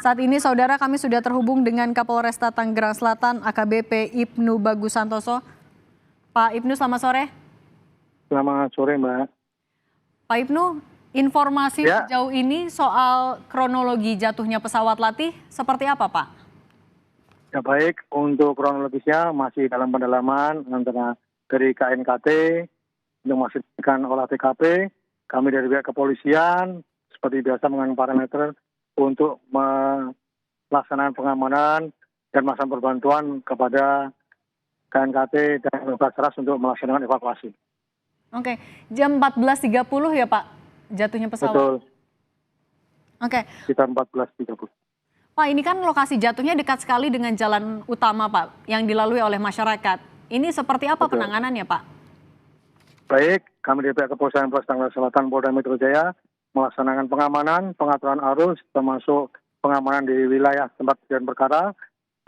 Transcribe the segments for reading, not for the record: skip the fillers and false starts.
Saat ini saudara kami sudah terhubung dengan Kapolresta Tangerang Selatan AKBP Ibnu Bagus Santoso. Pak Ibnu, selamat sore. Selamat sore, Mbak. Pak Ibnu, informasi sejauh ini soal kronologi jatuhnya pesawat latih seperti apa, Pak? Ya baik, untuk kronologisnya masih dalam pendalaman antara dari KNKT untuk memastikan olah TKP. Kami dari pihak kepolisian seperti biasa menggunakan parameter untuk melaksanakan pengamanan dan melaksanakan perbantuan kepada KNKT dan Basarnas untuk melaksanakan evakuasi. Oke, jam 14.30 ya Pak jatuhnya pesawat? Betul. Oke. Sekitar 14.30. Pak, ini kan lokasi jatuhnya dekat sekali dengan jalan utama Pak yang dilalui oleh masyarakat. Ini seperti apa penanganannya Pak? Baik, kami dari pihak Kepolisian Polres Tangerang Selatan Polda Metro Jaya melaksanakan pengamanan, pengaturan arus, termasuk pengamanan di wilayah tempat kejadian perkara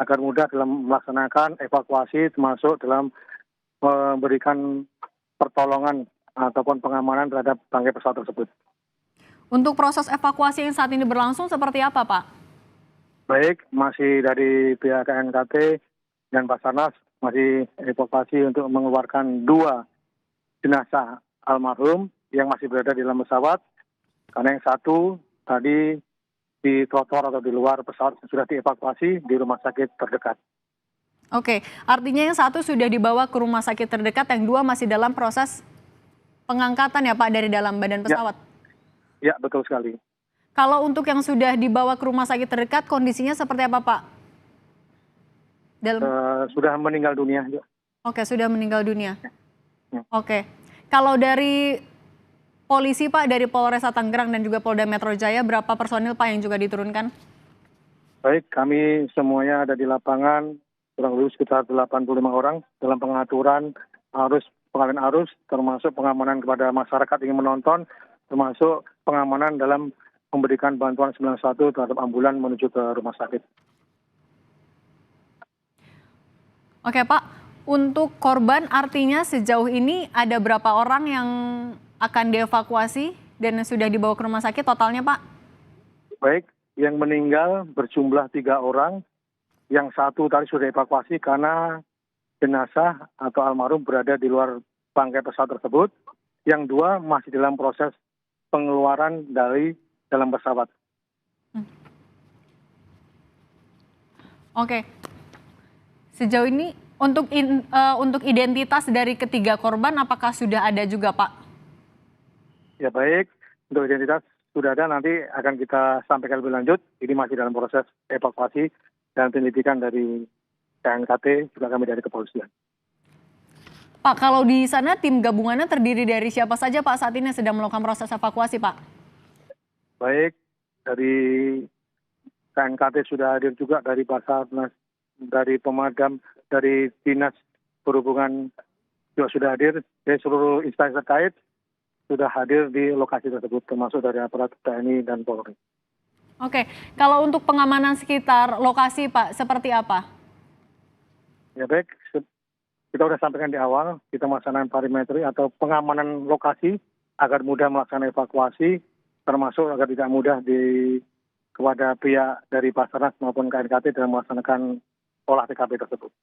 agar mudah dalam melaksanakan evakuasi, termasuk dalam memberikan pertolongan ataupun pengamanan terhadap bangkai pesawat tersebut. Untuk proses evakuasi yang saat ini berlangsung seperti apa Pak? Baik, masih dari pihak KNKT dan Basarnas masih evakuasi untuk mengeluarkan 2 jenazah almarhum yang masih berada di dalam pesawat. Karena yang satu tadi di trotoar atau di luar pesawat sudah dievakuasi di rumah sakit terdekat. Oke, artinya yang satu sudah dibawa ke rumah sakit terdekat, yang 2 masih dalam proses pengangkatan ya Pak dari dalam badan pesawat? Ya, betul sekali. Kalau untuk yang sudah dibawa ke rumah sakit terdekat, kondisinya seperti apa Pak? Sudah meninggal dunia. Oke, sudah meninggal dunia. Ya. Oke, kalau dari polisi Pak, dari Polresta Tangerang dan juga Polda Metro Jaya, berapa personil Pak yang juga diturunkan? Baik, kami semuanya ada di lapangan, kurang lebih sekitar 85 orang dalam pengaturan arus, pengalihan arus, termasuk pengamanan kepada masyarakat yang ingin menonton, termasuk pengamanan dalam memberikan bantuan 91 terhadap ambulan menuju ke rumah sakit. Oke Pak, untuk korban artinya sejauh ini ada berapa orang yang akan dievakuasi dan sudah dibawa ke rumah sakit totalnya Pak? Baik, yang meninggal berjumlah 3 orang, yang satu tadi sudah dievakuasi karena jenazah atau almarhum berada di luar bangkai pesawat tersebut, yang 2 masih dalam proses pengeluaran dari dalam pesawat. Oke, sejauh ini untuk identitas dari ketiga korban apakah sudah ada juga Pak? Ya baik, untuk identitas sudah ada, nanti akan kita sampaikan lebih lanjut. Ini masih dalam proses evakuasi dan penyelidikan dari KNKT, juga kami dari kepolisian. Pak, kalau di sana tim gabungannya terdiri dari siapa saja Pak saat ini sedang melakukan proses evakuasi Pak? Baik, dari KNKT sudah hadir juga, dari Basarnas, dari pemadam, dari Dinas Perhubungan juga sudah hadir, dari seluruh instansi terkait sudah hadir di lokasi tersebut, termasuk dari aparat TNI dan Polri. Oke, kalau untuk pengamanan sekitar lokasi Pak, seperti apa? Ya baik, kita sudah sampaikan di awal, kita melaksanakan parametri atau pengamanan lokasi agar mudah melaksanakan evakuasi, termasuk agar tidak mudah kepada pihak dari Basarnas maupun KNKT dalam melaksanakan olah TKP tersebut.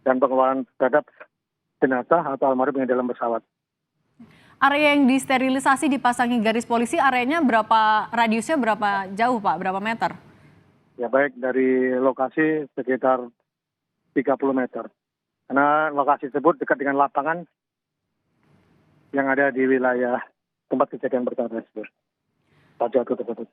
Dan pengeluaran terhadap jenazah atau almarhum yang dalam pesawat. Area yang disterilisasi dipasangi garis polisi, areanya berapa, radiusnya berapa jauh Pak, berapa meter? Ya baik, dari lokasi sekitar 30 meter. Karena lokasi tersebut dekat dengan lapangan yang ada di wilayah tempat kejadian perkara tersebut. Jatuh tersebut.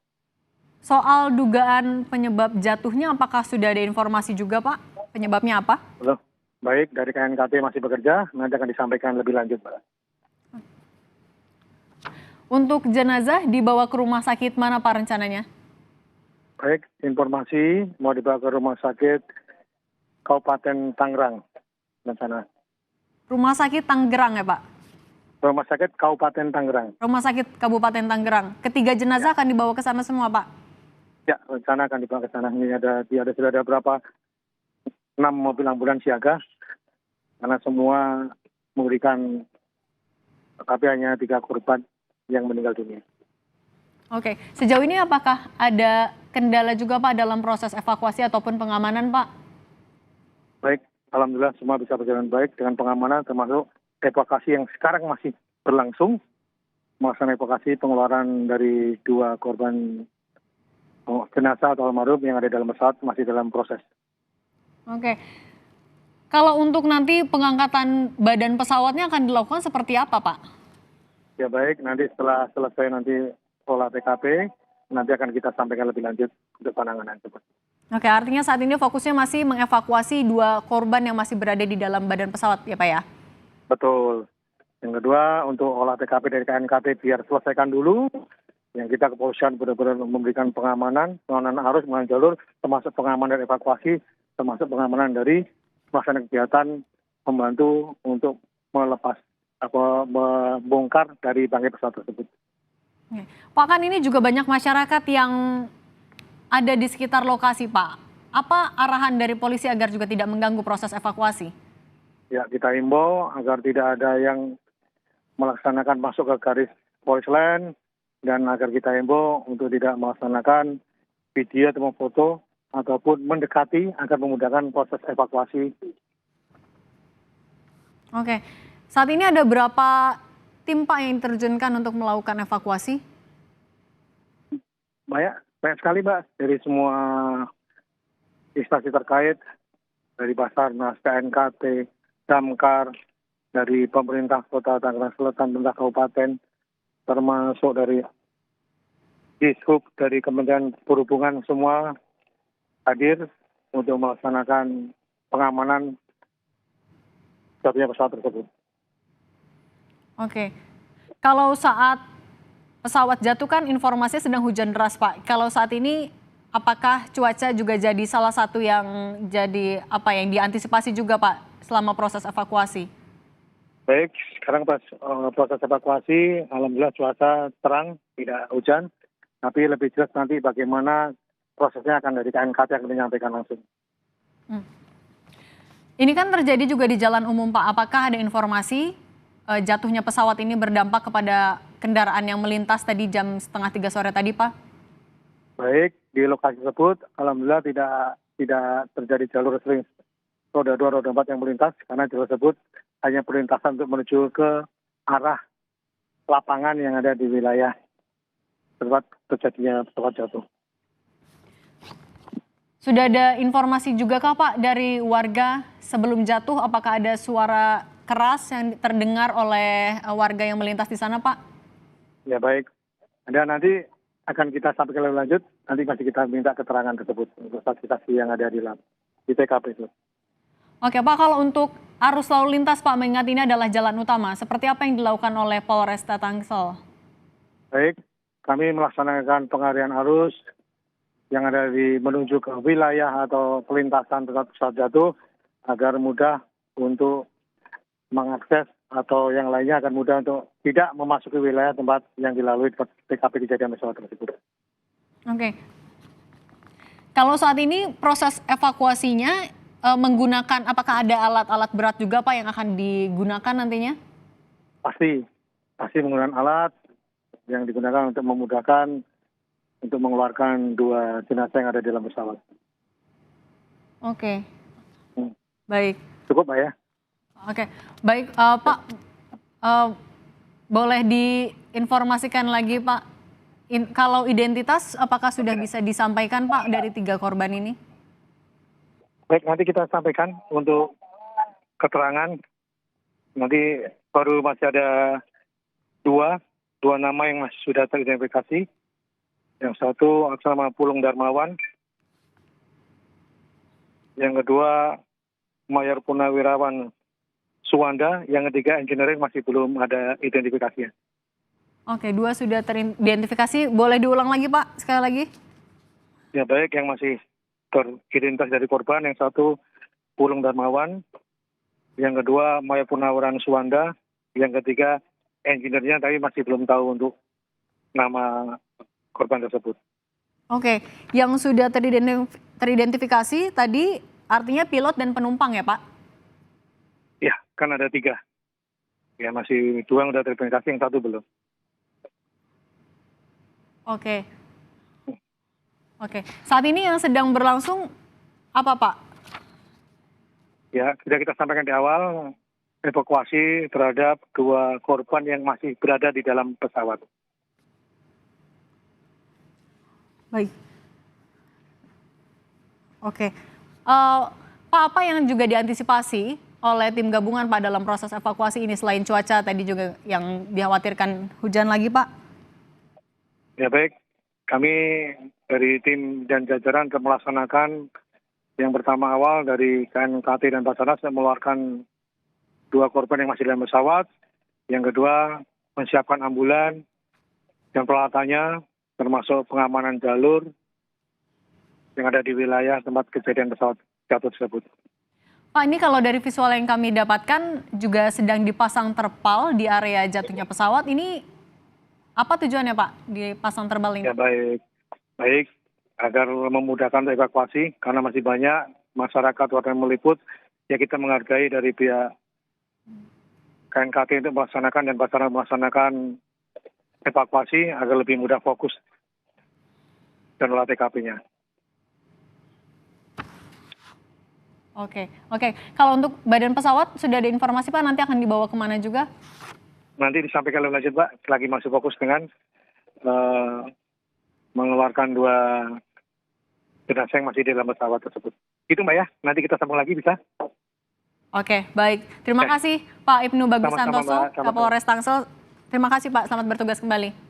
Soal dugaan penyebab jatuhnya, apakah sudah ada informasi juga Pak? Penyebabnya apa? Belum. Baik, dari KNKT masih bekerja, nanti akan disampaikan lebih lanjut Pak. Untuk jenazah dibawa ke rumah sakit mana Pak rencananya? Baik, informasi mau dibawa ke rumah sakit Kabupaten Tangerang rencana. Rumah sakit Tangerang ya Pak? Rumah sakit Kabupaten Tangerang. Rumah sakit Kabupaten Tangerang. Ketiga jenazah akan dibawa ke sana semua Pak? Ya, rencana akan dibawa ke sana. Ini sudah ada berapa 6 mobil ambulans siaga, karena semua memberikan, tapi hanya 3 korban yang meninggal dunia. Oke, sejauh ini apakah ada kendala juga Pak dalam proses evakuasi ataupun pengamanan Pak? Baik, alhamdulillah semua bisa berjalan baik dengan pengamanan termasuk evakuasi yang sekarang masih berlangsung. Melaksanakan evakuasi pengeluaran dari 2 korban jenazah atau almarhum yang ada dalam pesawat masih dalam proses. Oke, kalau untuk nanti pengangkatan badan pesawatnya akan dilakukan seperti apa Pak? Ya baik, nanti setelah selesai nanti olah TKP, nanti akan kita sampaikan lebih lanjut untuk penanganan tersebut. Oke, artinya saat ini fokusnya masih mengevakuasi 2 korban yang masih berada di dalam badan pesawat ya Pak ya? Betul. Yang kedua, untuk olah TKP dari KNKT biar selesaikan dulu. Yang kita kepolisian benar-benar memberikan pengamanan arus, pengamanan jalur, termasuk pengamanan dan evakuasi, termasuk pengamanan dari melaksanakan kegiatan membantu untuk melepas membongkar dari bangkai pesawat tersebut. Oke. Pak, kan ini juga banyak masyarakat yang ada di sekitar lokasi Pak. Apa arahan dari polisi agar juga tidak mengganggu proses evakuasi? Ya, kita himbau agar tidak ada yang melaksanakan masuk ke garis polis line dan agar kita himbau untuk tidak melaksanakan video atau foto ataupun mendekati agar memudahkan proses evakuasi. Oke, saat ini ada berapa tim Pak yang diterjunkan untuk melakukan evakuasi? Banyak sekali Mbak, dari semua instansi terkait, dari Basarnas, KNKT, Damkar, dari pemerintah Kota Tangerang Selatan, pemerintah kabupaten, termasuk dari Dishub, dari Kementerian Perhubungan, semua hadir untuk melaksanakan pengamanan jatuhnya pesawat tersebut. Oke, kalau saat pesawat jatuh kan informasinya sedang hujan deras Pak. Kalau saat ini apakah cuaca juga jadi salah satu yang jadi yang diantisipasi juga Pak selama proses evakuasi? Baik, sekarang proses evakuasi, alhamdulillah cuaca terang, tidak hujan, tapi lebih jelas nanti bagaimana prosesnya akan dari KNKT yang menyampaikan langsung. Ini kan terjadi juga di jalan umum Pak, apakah ada informasi jatuhnya pesawat ini berdampak kepada kendaraan yang melintas tadi jam 2:30 sore tadi Pak? Baik, di lokasi tersebut alhamdulillah tidak terjadi jalur sering roda 2, roda 4 yang melintas karena jalur tersebut hanya perlintasan untuk menuju ke arah lapangan yang ada di wilayah tempat terjadinya pesawat jatuh. Sudah ada informasi juga kah Pak dari warga sebelum jatuh, apakah ada suara keras yang terdengar oleh warga yang melintas di sana Pak? Ya baik, dan nanti akan kita sampaikan lebih lanjut, nanti masih kita minta keterangan tersebut untuk saksi-saksi yang ada di TKP itu. Oke Pak, kalau untuk arus lalu lintas Pak, mengingat ini adalah jalan utama, seperti apa yang dilakukan oleh Polresta Tangsel? Baik, kami melaksanakan pengalihan arus yang ada di menuju ke wilayah atau pelintasan tempat pesawat jatuh agar mudah untuk mengakses atau yang lainnya akan mudah untuk tidak memasuki wilayah tempat yang dilalui TKP kejadian pesawat tersebut. Oke. Kalau saat ini proses evakuasinya menggunakan, apakah ada alat-alat berat juga Pak yang akan digunakan nantinya? Pasti menggunakan alat yang digunakan untuk memudahkan untuk mengeluarkan 2 jenazah yang ada di dalam pesawat. Oke, baik. Cukup Pak ya? Oke, baik Pak, boleh diinformasikan lagi Pak, kalau identitas apakah sudah bisa disampaikan Pak dari 3 korban ini? Baik, nanti kita sampaikan untuk keterangan. Nanti baru masih ada dua nama yang masih sudah teridentifikasi. Yang satu atas nama Pulung Darmawan. Yang kedua Mayor Purnawirawan Suwanda. Yang ketiga engineering masih belum ada identifikasinya. Oke, 2 sudah teridentifikasi. Boleh diulang lagi Pak, sekali lagi? Ya baik, yang masih teridentifikasi dari korban, yang satu Pulung Darmawan, yang kedua Mayor Purnawirawan Suwanda, yang ketiga engineer-nya tapi masih belum tahu untuk nama korban tersebut. Oke, yang sudah teridentifikasi tadi artinya pilot dan penumpang ya Pak? Ya, kan ada 3. Ya masih 2 yang sudah teridentifikasi, yang 1 belum. Oke, oke. Saat ini yang sedang berlangsung apa, Pak? Ya, sudah kita sampaikan di awal, evakuasi terhadap 2 korban yang masih berada di dalam pesawat. Baik. Oke. Pak, apa yang juga diantisipasi oleh tim gabungan Pak dalam proses evakuasi ini selain cuaca tadi juga yang dikhawatirkan hujan lagi, Pak? Ya baik, kami dari tim dan jajaran telah melaksanakan yang pertama awal dari KNKT dan Basarnas yang mengeluarkan 2 korban yang masih dalam pesawat. Yang kedua, menyiapkan ambulan dan peralatannya, termasuk pengamanan jalur yang ada di wilayah tempat kejadian pesawat jatuh tersebut. Pak, ini kalau dari visual yang kami dapatkan juga sedang dipasang terpal di area jatuhnya pesawat. Ini apa tujuannya, Pak, dipasang terpal ini? Ya baik, baik agar memudahkan evakuasi karena masih banyak masyarakat warga yang meliput. Ya kita menghargai dari pihak KNKT untuk melaksanakan dan Basarnas melaksanakan evakuasi agar lebih mudah fokus dan olah TKP-nya. Oke, oke. Kalau untuk badan pesawat sudah ada informasi, Pak, nanti akan dibawa kemana juga? Nanti disampaikan lebih lanjut, Pak. Lagi masih fokus dengan mengeluarkan 2 jenazah yang masih di dalam pesawat tersebut. Itu, Mbak ya. Nanti kita sambung lagi bisa. Oke, baik. Terima kasih Pak Ibnu Bagus Sama-sama, Santoso, Mbak. Sama-sama. Kapolres Tangsel. Terima kasih Pak, selamat bertugas kembali.